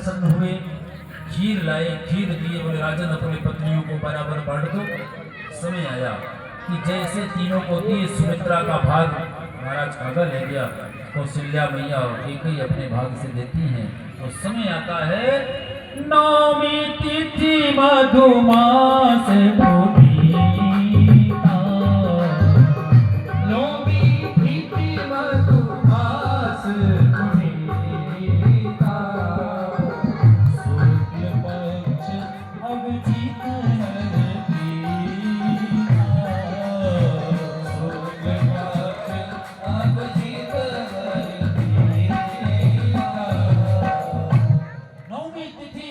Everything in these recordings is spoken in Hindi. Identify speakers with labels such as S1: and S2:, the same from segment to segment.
S1: प्रसन्न हुए, खीर लाए, खीर दिए, बोले राजन अपनी पत्नियों को बराबर बांट दो। समय आया कि जैसे तीनों को दिए, सुमित्रा का भाग महाराज आगा ले गया, कौशल्या मैया एक ही अपने भाग से देती हैं। तो समय आता है नौमी तिथि मधुमास पुनीता, नौमी तिथि मधुमास पुनीता, शुक्ल पक्ष अभिजीत है पीता, शुक्ल पक्ष अभिजीत है पीता। नौमी तिथि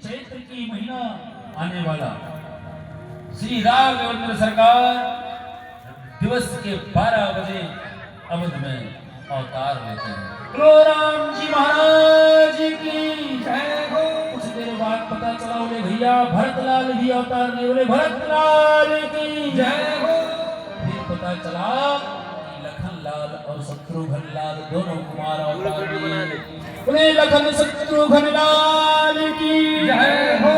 S1: चैत्र की महीना आने वाला, श्री राघवेंद्र सरकार दिवस के 12 बजे अवध में अवतार लेते हैं। बोलो राम जी महाराज की जय हो। कुछ देर बाद पता चला, बोले भैया भरतलाल भी अवतार ले, बोले भरतलाल की जय हो। फिर पता चला कि लखनलाल और शत्रुघ्न लाल दोनों कुमार अवतार लिए, बोले लखन शत्रुघ्न लाल की जय हो।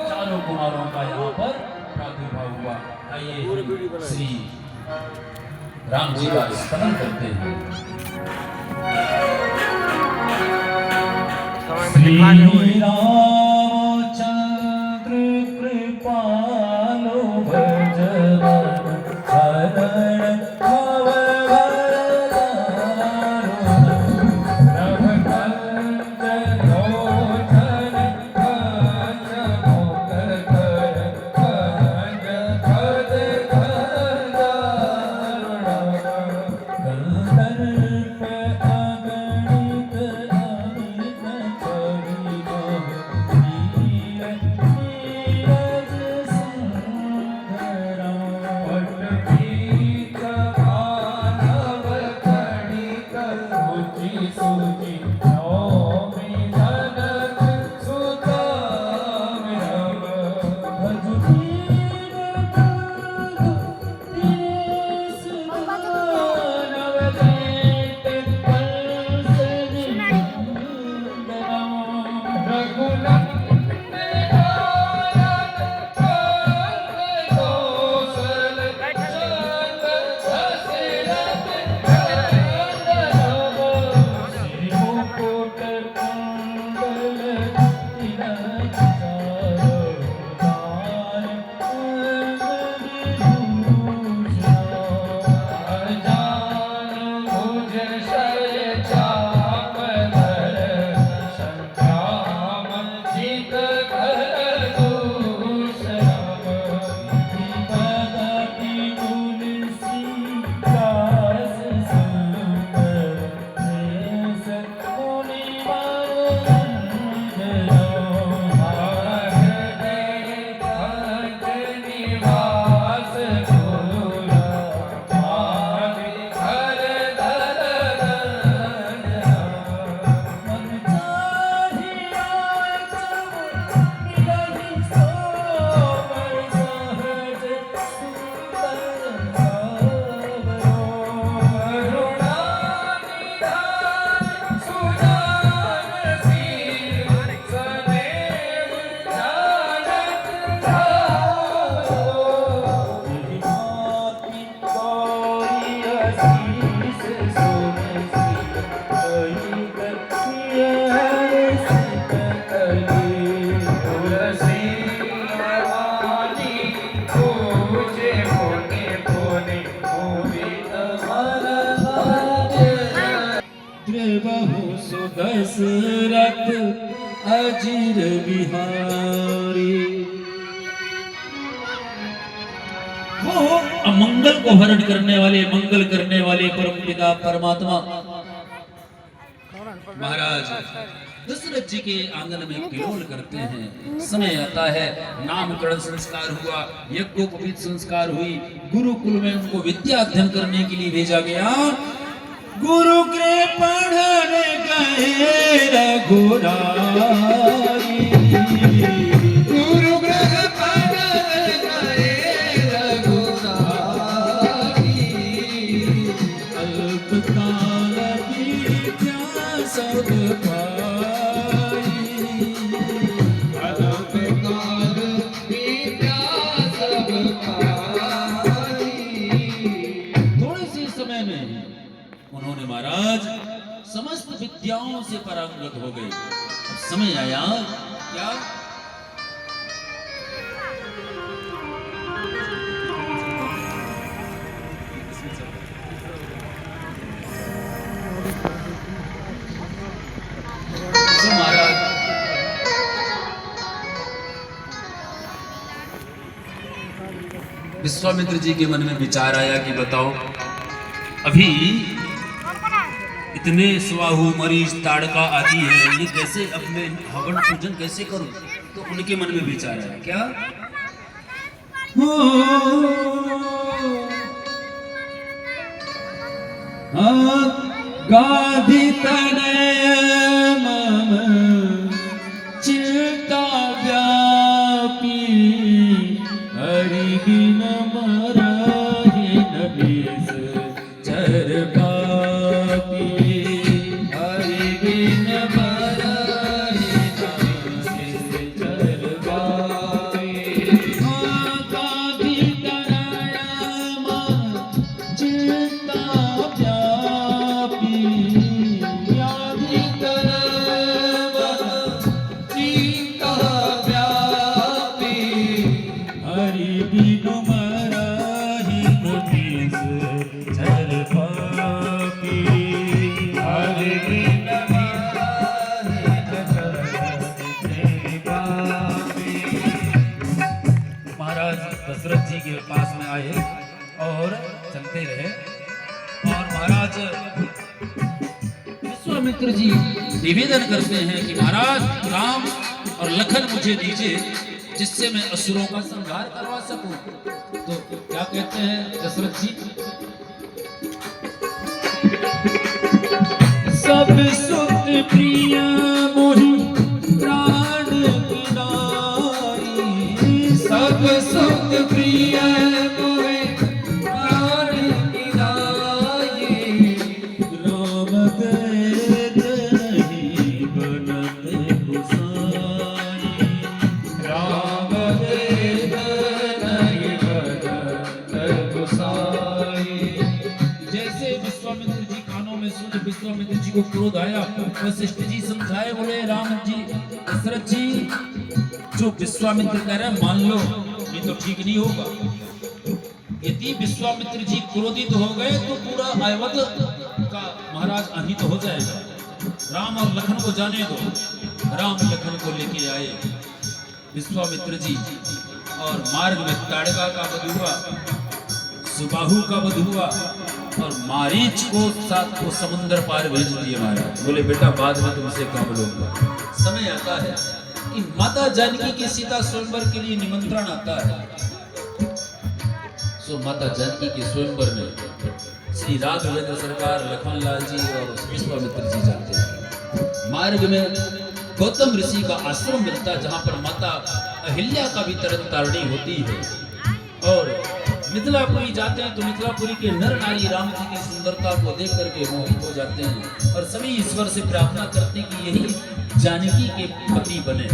S1: चारों कुमारों का यहाँ पर प्रादुर्भाव हुआ। आइए श्री राम जी का स्मरण करते हैं। श्री रामचंद्र कृपालो भजवन शरण दशरथ अजीर बिहारी। वो अमंगल को हरण करने वाले, मंगल करने वाले परम पिता परमात्मा महाराज दशरथ जी के आंगन में किलोल करते हैं। समय आता है, नामकरण संस्कार हुआ, यज्ञोपवीत संस्कार हुई, गुरुकुल में उनको विद्या अध्ययन करने के लिए भेजा गया। गुरु के पढ़ने गए रघुराई, गुरु के पढ़ने गए रघुराई, अल्पकाल विद्या सब पाई, विद्याओं से पारंगत हो गए। अब समय आया क्या? महाराज विश्वामित्र जी के मन में विचार आया कि बताओ, अभी इतने स्वाहु मरीज ताड़का आदि है, ये कैसे अब मैं हवन पूजन कैसे करूं? तो उनके मन में विचार आया क्या?
S2: गाधी तनय मम चिंता व्यापी, हरि बिन मरहि न बेस चर पापी, हरि बिन मरहि न बेस चर पापी। गाधी तनय मम चिंता
S1: दशरथ जी के पास में आए और चलते रहे। और महाराज विश्वामित्र जी निवेदन करते हैं कि महाराज राम और लखन मुझे दीजिए, जिससे मैं असुरों का संहार करवा सकूं। तो क्या कहते हैं दशरथ जी?
S2: सब सुख प्रिय मोहि प्राण गिनाई, सब सुख प्रिय मोहि प्राण गिनाई। राम दयित नहीं बनत गुसाई, राम दयित नहीं बनत गुसाई।
S1: जैसे विश्वामित्र जी कानों में सुन विश्वामित्र जी को क्रोध आया, वशिष्ठ जी समझाए, बोले राम जी दशरथ जी जो विश्वामित्र कह रहे हैं मान लो, ये तो ठीक नहीं होगा। यदि विश्वामित्र जी क्रोधित हो गए तो पूरा अवध का महाराज अहित हो जाएगा। राम और लखन को जाने दो। राम लखन को लेके आए विश्वामित्र जी, और मार्ग में ताड़का का वध हुआ, सुबाहु का वध हुआ, और मारीच को साथ को समुद्र पार भेज दिए महाराज। बोले बेटा बाद में तुमसे काम लूंगा। समय आता है कि माता जानकी की सीता स्वयंवर के लिए निमंत्रण आता है। सो माता जानकी के स्वयंवर में श्री राघवेंद्र सरकार, लखनलाल जी और विश्वामित्र जी जाते हैं। मार्ग में गौतम ऋषि का आश्रम मिलता है, जहां पर माता अहिल्या का भी तरन तारणी होती है। और मिथिलापुरी जाते हैं तो मिथिलापुरी के नर नारी राम जी की सुंदरता को देख करके मोहित हो जाते हैं, और सभी ईश्वर से प्रार्थना करते हैं कि यही जानकी के पति बने।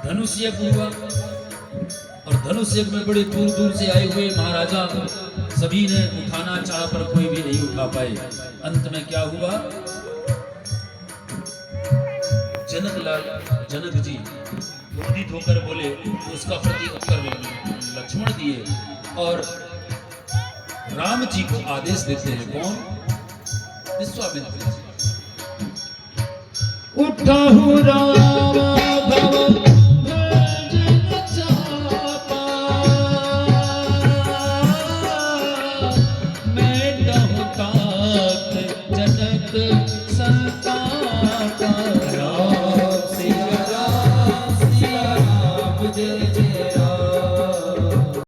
S1: धनुष यज्ञ हुआ, और धनुष यज्ञ में बड़े दूर दूर से आए हुए महाराजा सभी ने उठाना चाहा, पर कोई भी नहीं उठा पाए। अंत में क्या हुआ? जनक जी क्रोधित होकर बोले, उसका प्रतीक उत्तर लक्ष्मण दिए और राम जी को आदेश देते हैं। कौन? विश्वामित्र जी।
S2: उठहु राम